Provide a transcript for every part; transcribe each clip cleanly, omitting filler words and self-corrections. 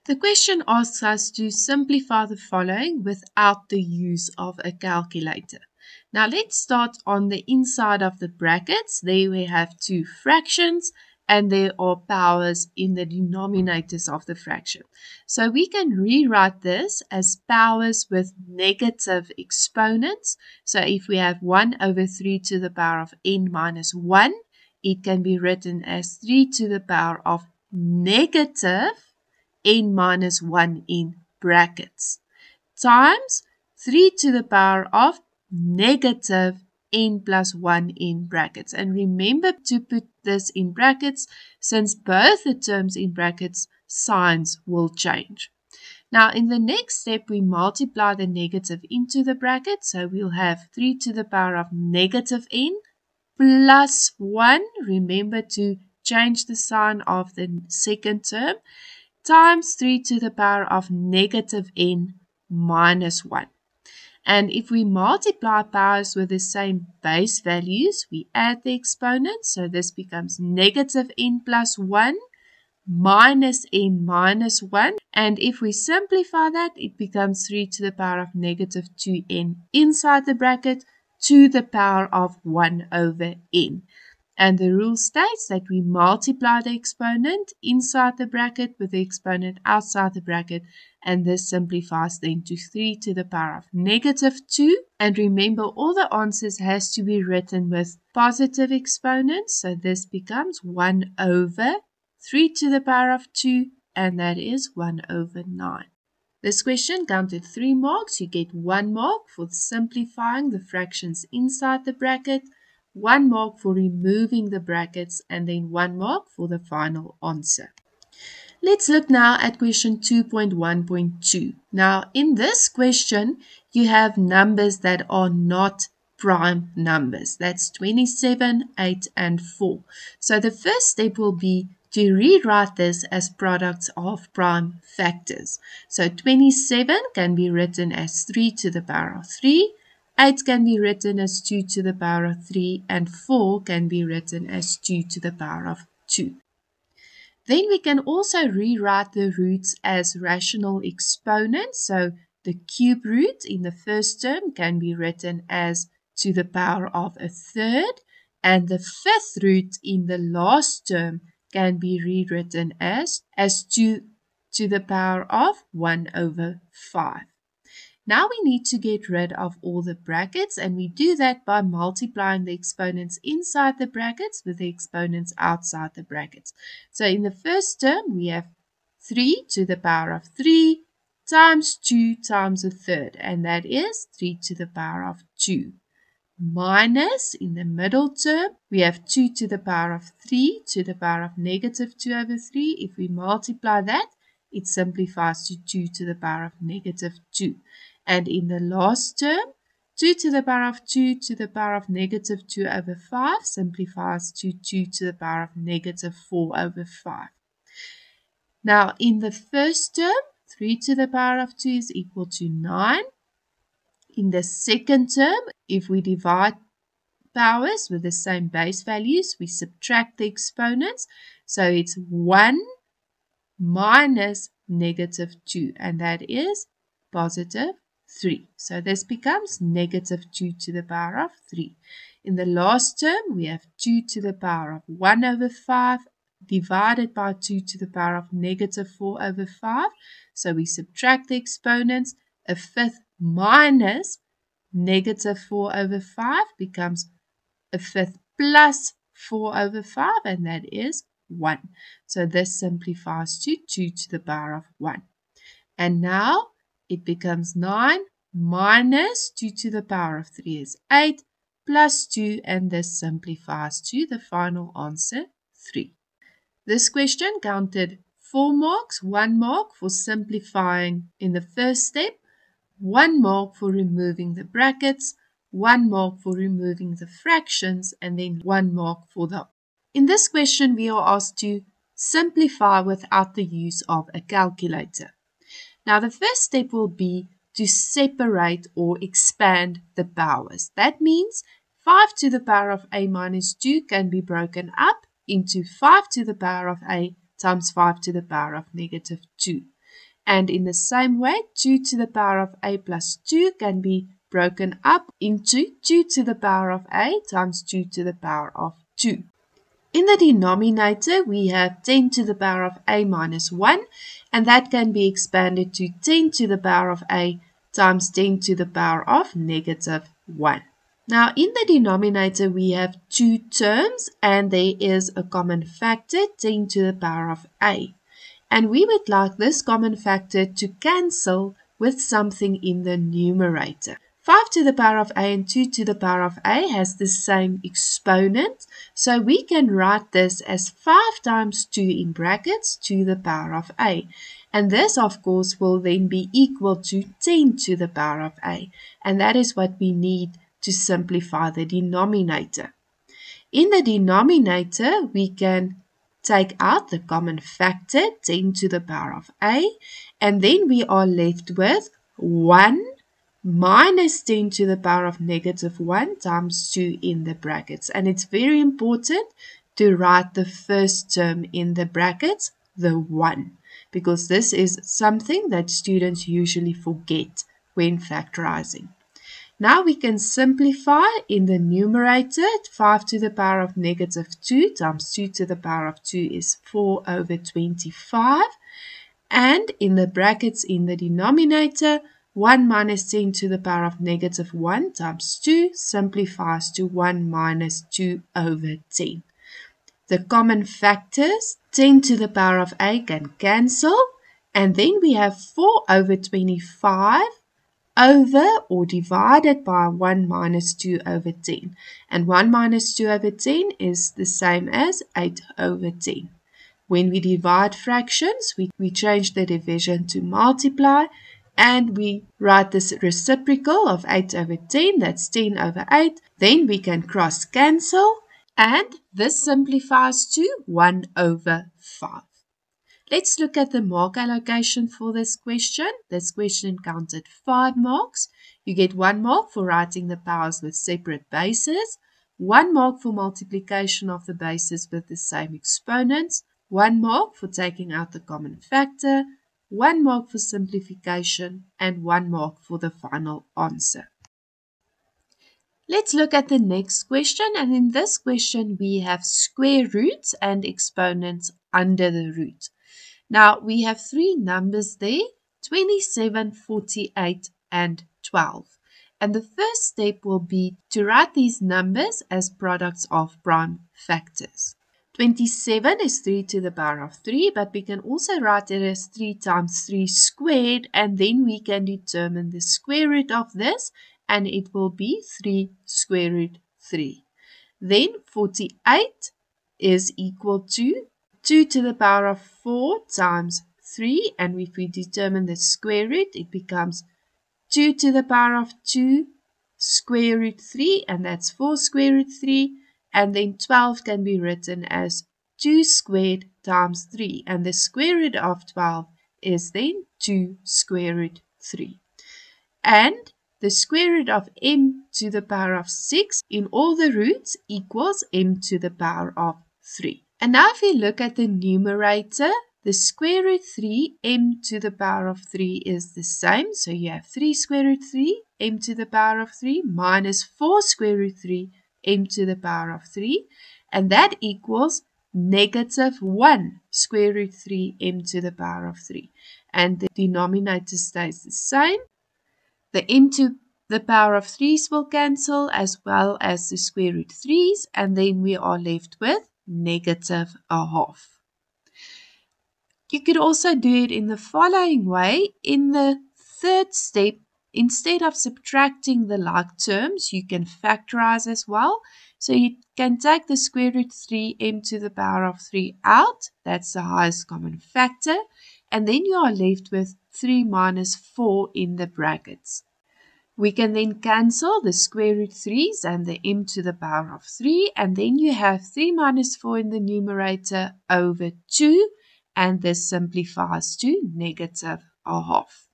The question asks us to simplify the following without the use of a calculator. Now let's start on the inside of the brackets. There we have two fractions and there are powers in the denominators of the fraction. So we can rewrite this as powers with negative exponents. So if we have 1 over 3 to the power of n minus 1, it can be written as 3 to the power of negative n minus 1 in brackets times 3 to the power of negative n plus 1 in brackets. And remember to put this in brackets since both the terms in brackets signs will change. Now in the next step we multiply the negative into the bracket, so we'll have 3 to the power of negative n plus 1. Remember to change the sign of the second term, times 3 to the power of negative n minus 1. And if we multiply powers with the same base values, we add the exponents. So this becomes negative n plus 1 minus n minus 1. And if we simplify that, it becomes 3 to the power of negative 2n inside the bracket to the power of 1 over n. And the rule states that we multiply the exponent inside the bracket with the exponent outside the bracket, and this simplifies then to 3 to the power of negative 2. And remember, all the answers has to be written with positive exponents, so this becomes 1 over 3 to the power of 2, and that is 1 over 9. This question counted 3 marks. You get 1 mark for simplifying the fractions inside the bracket, 1 mark for removing the brackets, and then 1 mark for the final answer. Let's look now at question 2.1.2. Now, in this question, you have numbers that are not prime numbers. That's 27, 8, and 4. So the first step will be to rewrite this as products of prime factors. So 27 can be written as 3 to the power of 3. 8 can be written as 2 to the power of 3, and 4 can be written as 2 to the power of 2. Then we can also rewrite the roots as rational exponents. So the cube root in the first term can be written as to the power of a third, and the fifth root in the last term can be rewritten as 2 to the power of 1 over 5. Now we need to get rid of all the brackets, and we do that by multiplying the exponents inside the brackets with the exponents outside the brackets. So in the first term, we have 3 to the power of 3 times 2 times a third, and that is 3 to the power of 2. Minus, in the middle term, we have 2 to the power of 3 to the power of negative 2 over 3. If we multiply that, it simplifies to 2 to the power of negative 2. And in the last term, 2 to the power of 2 to the power of negative 2 over 5 simplifies to 2 to the power of negative 4 over 5. Now, in the first term, 3 to the power of 2 is equal to 9. In the second term, if we divide powers with the same base values, we subtract the exponents. So it's 1 minus negative 2, and that is positive 3. So this becomes negative 2 to the power of 3. In the last term, we have 2 to the power of 1 over 5 divided by 2 to the power of negative 4 over 5. So we subtract the exponents. A fifth minus negative 4 over 5 becomes a fifth plus 4 over 5, and that is 1. So this simplifies to 2 to the power of 1. And now it becomes 9 minus 2 to the power of 3 is 8 plus 2, and this simplifies to the final answer 3. This question counted 4 marks, 1 mark for simplifying in the first step, 1 mark for removing the brackets, 1 mark for removing the fractions, and then 1 mark for the. In this question, we are asked to simplify without the use of a calculator. Now, the first step will be to separate or expand the powers. That means 5 to the power of a minus 2 can be broken up into 5 to the power of a times 5 to the power of negative 2. And in the same way, 2 to the power of a plus 2 can be broken up into 2 to the power of a times 2 to the power of 2. In the denominator, we have 10 to the power of a minus 1, and that can be expanded to 10 to the power of a times 10 to the power of negative 1. Now, in the denominator, we have two terms, and there is a common factor, 10 to the power of a. And we would like this common factor to cancel with something in the numerator. 5 to the power of a and 2 to the power of a has the same exponent, so we can write this as 5 times 2 in brackets to the power of a. And this, of course, will then be equal to 10 to the power of a. And that is what we need to simplify the denominator. In the denominator, we can take out the common factor, 10 to the power of a, and then we are left with 1 minus 10 to the power of negative 1 times 2 in the brackets. And it's very important to write the first term in the brackets, the 1, because this is something that students usually forget when factorizing. Now we can simplify in the numerator. 5 to the power of negative 2 times 2 to the power of 2 is 4 over 25. And in the brackets in the denominator, 1 minus 10 to the power of negative 1 times 2 simplifies to 1 minus 2 over 10. The common factors, 10 to the power of a can cancel. And then we have 4 over 25 over or divided by 1 minus 2 over 10. And 1 minus 2 over 10 is the same as 8 over 10. When we divide fractions, we change the division to multiply, and we write this reciprocal of 8 over 10, that's 10 over 8. Then we can cross cancel, and this simplifies to 1 over 5. Let's look at the mark allocation for this question. This question counted 5 marks. You get 1 mark for writing the powers with separate bases, 1 mark for multiplication of the bases with the same exponents, 1 mark for taking out the common factor, 1 mark for simplification, and 1 mark for the final answer. Let's look at the next question, and in this question we have square roots and exponents under the root. Now we have 3 numbers there, 27, 48, and 12. And the first step will be to write these numbers as products of prime factors. 27 is 3 to the power of 3, but we can also write it as 3 times 3 squared, and then we can determine the square root of this, and it will be 3 square root 3. Then 48 is equal to 2 to the power of 4 times 3, and if we determine the square root, it becomes 2 to the power of 2 square root 3, and that's 4 square root 3. And then 12 can be written as 2 squared times 3. And the square root of 12 is then 2 square root 3. And the square root of m to the power of 6 in all the roots equals m to the power of 3. And now if you look at the numerator, the square root 3 m to the power of 3 is the same. So you have 3 square root 3 m to the power of 3 minus 4 square root 3 m to the power of 3, and that equals negative 1 square root 3 m to the power of 3. And the denominator stays the same. The m to the power of 3's will cancel, as well as the square root 3's, and then we are left with negative a half. You could also do it in the following way. In the third step, instead of subtracting the like terms, you can factorize as well. So you can take the square root 3m to the power of 3 out. That's the highest common factor. And then you are left with 3 minus 4 in the brackets. We can then cancel the square root 3's and the m to the power of 3. And then you have 3 minus 4 in the numerator over 2. And this simplifies to negative a half.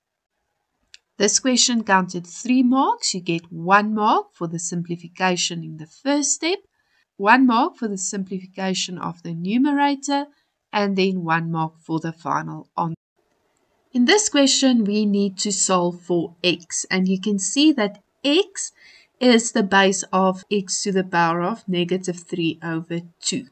This question counted 3 marks. You get 1 mark for the simplification in the first step, 1 mark for the simplification of the numerator, and then 1 mark for the final answer. In this question, we need to solve for x, and you can see that x is the base of x to the power of negative 3 over 2.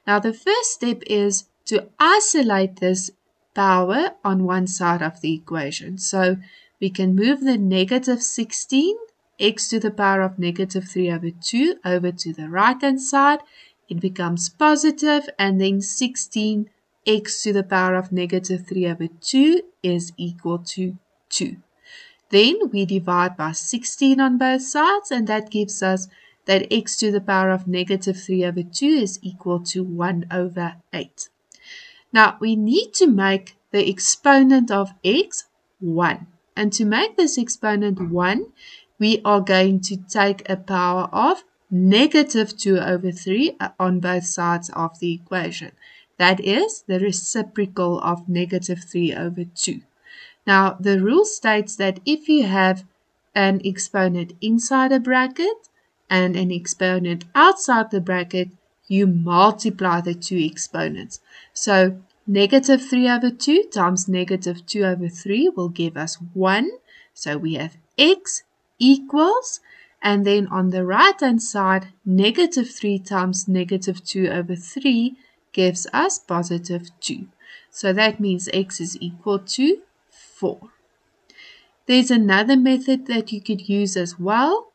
Now, the first step is to isolate this power on one side of the equation. So we can move the negative 16 x to the power of negative 3 over 2 over to the right-hand side. It becomes positive, and then 16 x to the power of negative 3 over 2 is equal to 2. Then we divide by 16 on both sides, and that gives us that x to the power of negative 3 over 2 is equal to 1 over 8. Now, we need to make the exponent of x 1. And to make this exponent 1, we are going to take a power of negative 2 over 3 on both sides of the equation. That is the reciprocal of negative 3 over 2. Now, the rule states that if you have an exponent inside a bracket and an exponent outside the bracket, you multiply the two exponents. So, negative 3 over 2 times negative 2 over 3 will give us 1. So, we have x equals, and then on the right-hand side, negative 3 times negative 2 over 3 gives us positive 2. So, that means x is equal to 4. There's another method that you could use as well.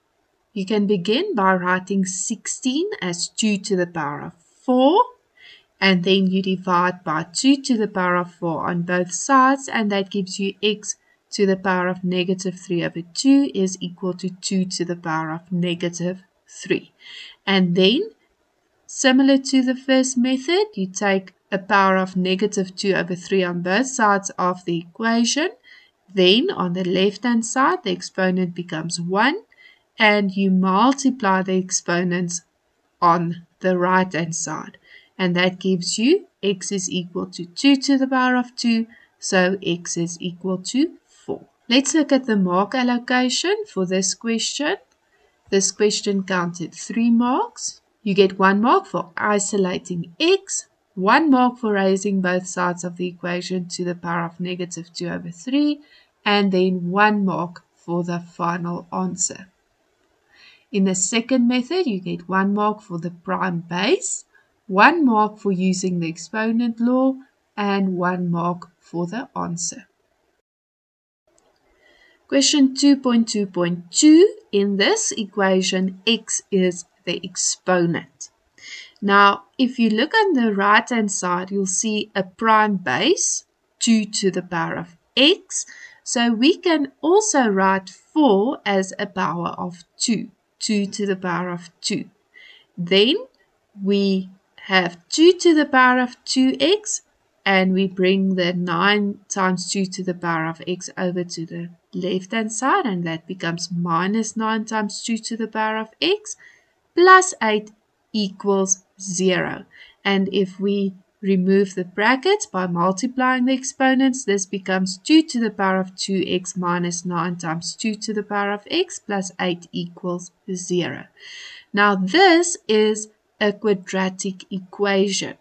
You can begin by writing 16 as 2 to the power of 4, and then you divide by 2 to the power of 4 on both sides, and that gives you x to the power of negative 3 over 2 is equal to 2 to the power of negative 3. And then, similar to the first method, you take a power of negative 2 over 3 on both sides of the equation. Then, on the left-hand side, the exponent becomes 1, and you multiply the exponents on the right-hand side. And that gives you x is equal to 2 to the power of 2, so x is equal to 4. Let's look at the mark allocation for this question. This question counted 3 marks. You get 1 mark for isolating x, 1 mark for raising both sides of the equation to the power of negative 2 over 3, and then 1 mark for the final answer. In the second method, you get 1 mark for the prime base, 1 mark for using the exponent law, and 1 mark for the answer. Question 2.2.2, in this equation, x is the exponent. Now, if you look on the right-hand side, you'll see a prime base, 2 to the power of x. So we can also write 4 as a power of 2, 2 to the power of 2. Then we have 2 to the power of 2x, and we bring the 9 times 2 to the power of x over to the left-hand side, and that becomes minus 9 times 2 to the power of x plus 8 equals 0. And if we remove the brackets by multiplying the exponents, this becomes 2 to the power of 2x minus 9 times 2 to the power of x plus 8 equals 0. Now this is a quadratic equation.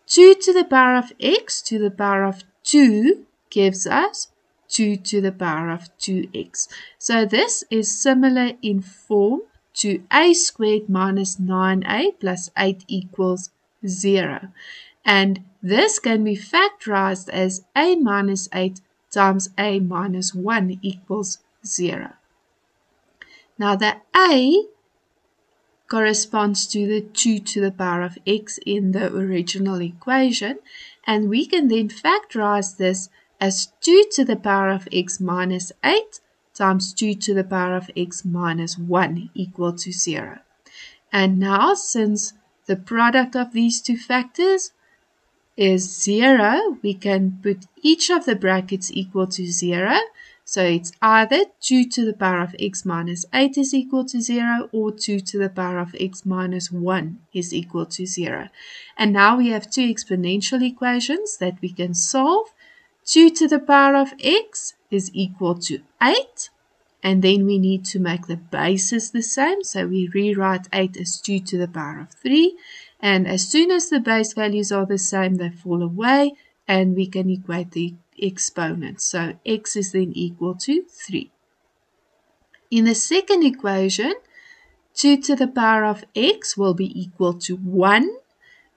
2 to the power of x to the power of 2 gives us 2 to the power of 2x. So this is similar in form to a squared minus 9a plus 8 equals 0. And this can be factorized as a minus 8 times a minus 1 equals 0. Now the a corresponds to the 2 to the power of x in the original equation, and we can then factorize this as 2 to the power of x minus 8 times 2 to the power of x minus 1 equal to 0. And now, since the product of these two factors is 0, we can put each of the brackets equal to 0. So it's either 2 to the power of x minus 8 is equal to 0, or 2 to the power of x minus 1 is equal to 0. And now we have two exponential equations that we can solve. 2 to the power of x is equal to 8. And then we need to make the bases the same. So we rewrite 8 as 2 to the power of 3. And as soon as the base values are the same, they fall away, and we can equate the exponents. So x is then equal to 3. In the second equation, 2 to the power of x will be equal to 1,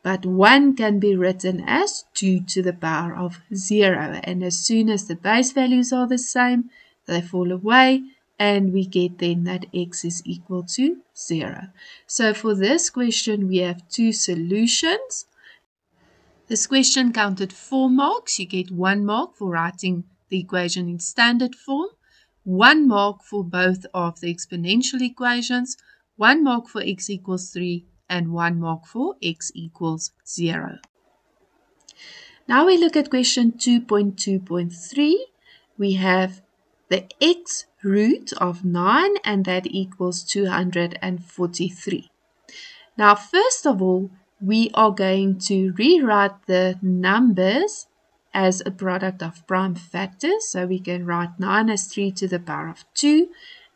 but 1 can be written as 2 to the power of 0. And as soon as the base values are the same, they fall away, and we get then that x is equal to 0. So for this question, we have two solutions. This question counted 4 marks. You get 1 mark for writing the equation in standard form, 1 mark for both of the exponential equations, 1 mark for x equals 3, and 1 mark for x equals 0. Now we look at question 2.2.3. We have the x root of 9, and that equals 243. Now, first of all, we are going to rewrite the numbers as a product of prime factors. So we can write 9 as 3 to the power of 2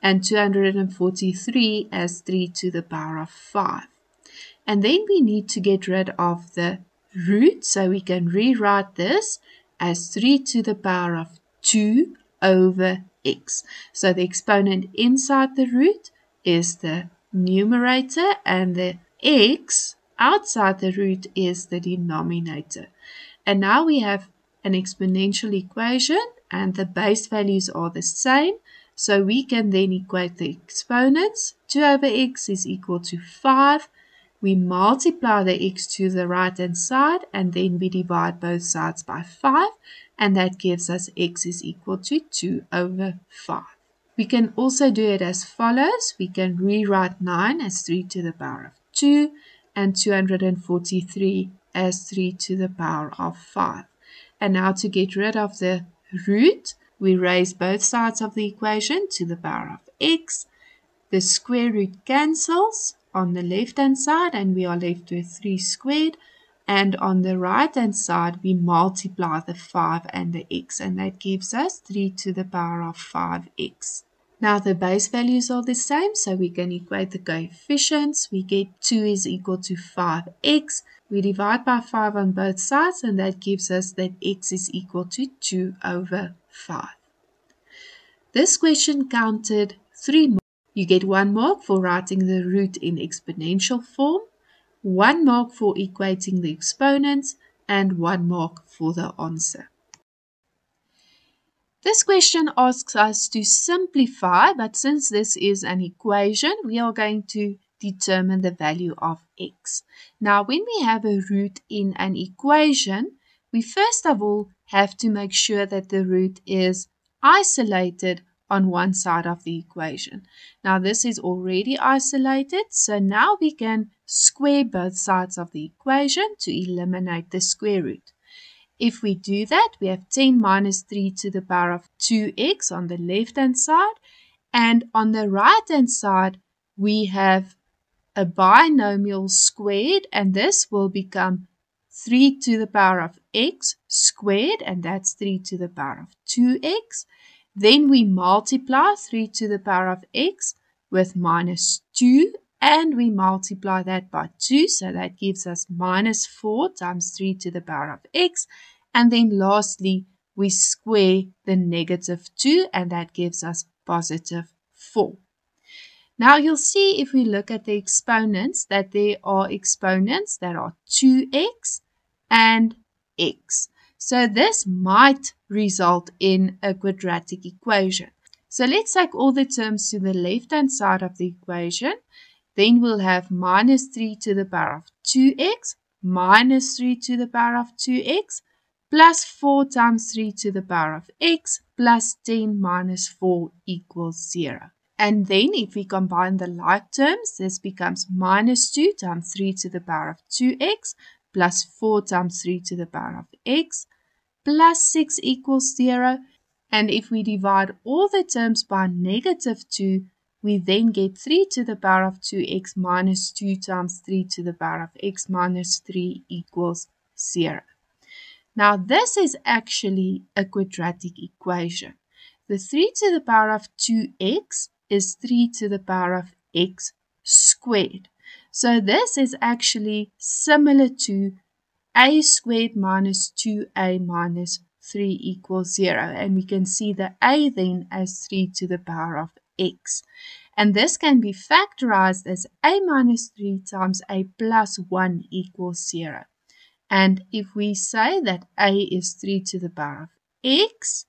and 243 as 3 to the power of 5. And then we need to get rid of the root. So we can rewrite this as 3 to the power of 2 over x. So the exponent inside the root is the numerator, and the x outside the root is the denominator. And now we have an exponential equation, and the base values are the same. So we can then equate the exponents. 2 over x is equal to 5. We multiply the x to the right hand side, and then we divide both sides by 5. And that gives us x is equal to 2 over 5. We can also do it as follows. We can rewrite 9 as 3 to the power of 2 and 243 as 3 to the power of 5. And now to get rid of the root, we raise both sides of the equation to the power of x. The square root cancels on the left hand side, and we are left with 3 squared. And on the right hand side, we multiply the 5 and the x, and that gives us 3 to the power of 5x. Now the base values are the same, so we can equate the coefficients. We get 2 is equal to 5x. We divide by 5 on both sides, and that gives us that x is equal to 2 over 5. This question counted 3 marks. You get 1 mark for writing the root in exponential form, 1 mark for equating the exponents, and 1 mark for the answer. This question asks us to simplify, but since this is an equation, we are going to determine the value of x. Now, when we have a root in an equation, we first of all have to make sure that the root is isolated on one side of the equation. Now, this is already isolated, so now we can square both sides of the equation to eliminate the square root. If we do that, we have 10 minus 3 to the power of 2x on the left-hand side. And on the right-hand side, we have a binomial squared, and this will become 3 to the power of x squared, and that's 3 to the power of 2x. Then we multiply 3 to the power of x with minus 2, and we multiply that by 2, so that gives us minus 4 times 3 to the power of x. And then lastly, we square the negative 2, and that gives us positive 4. Now you'll see if we look at the exponents that there are exponents that are 2x and x. So this might result in a quadratic equation. So let's take all the terms to the left-hand side of the equation. Then we'll have minus 3 to the power of 2x minus 3 to the power of 2x plus 4 times 3 to the power of x plus 10 minus 4 equals 0. And then if we combine the like terms, this becomes minus 2 times 3 to the power of 2x plus 4 times 3 to the power of x plus 6 equals 0. And if we divide all the terms by negative 2, we then get 3 to the power of 2x minus 2 times 3 to the power of x minus 3 equals 0. Now this is actually a quadratic equation. The 3 to the power of 2x is 3 to the power of x squared. So this is actually similar to a squared minus 2a minus 3 equals 0. And we can see the a then as 3 to the power of x. And this can be factorized as a minus 3 times a plus 1 equals 0. And if we say that a is 3 to the power of x,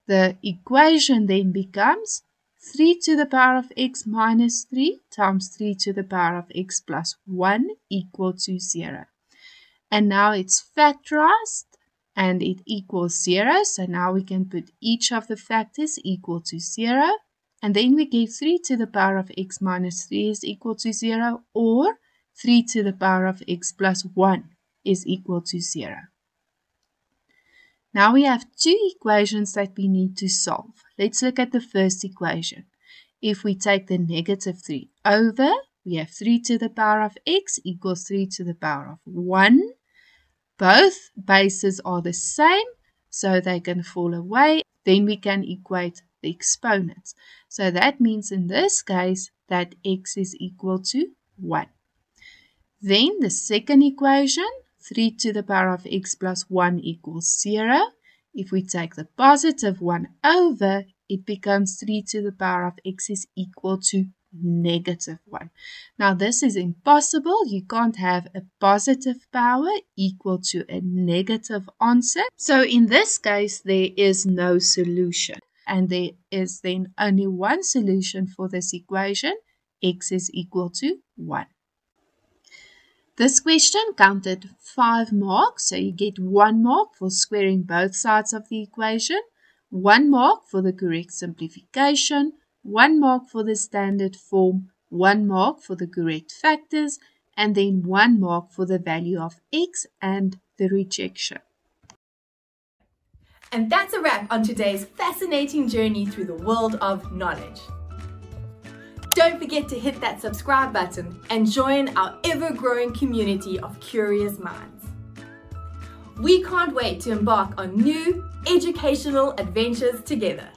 the equation then becomes 3 to the power of x minus 3 times 3 to the power of x plus 1 equal to 0. And now it's factorized and it equals 0. So now we can put each of the factors equal to 0. And then we get 3 to the power of x minus 3 is equal to 0, or 3 to the power of x plus 1 is equal to 0. Now we have two equations that we need to solve. Let's look at the first equation. If we take the negative 3 over, we have 3 to the power of x equals 3 to the power of 1. Both bases are the same, so they can fall away. Then we can equate the exponents. So that means in this case that x is equal to 1. Then the second equation, 3 to the power of x plus 1 equals 0. If we take the positive 1 over, it becomes 3 to the power of x is equal to negative 1. Now this is impossible. You can't have a positive power equal to a negative answer. So in this case, there is no solution. And there is then only one solution for this equation. X is equal to 1. This question counted 5 marks, so you get 1 mark for squaring both sides of the equation, 1 mark for the correct simplification, 1 mark for the standard form, 1 mark for the correct factors, and then 1 mark for the value of x and the rejection. And that's a wrap on today's fascinating journey through the world of knowledge. Don't forget to hit that subscribe button and join our ever-growing community of curious minds. We can't wait to embark on new educational adventures together.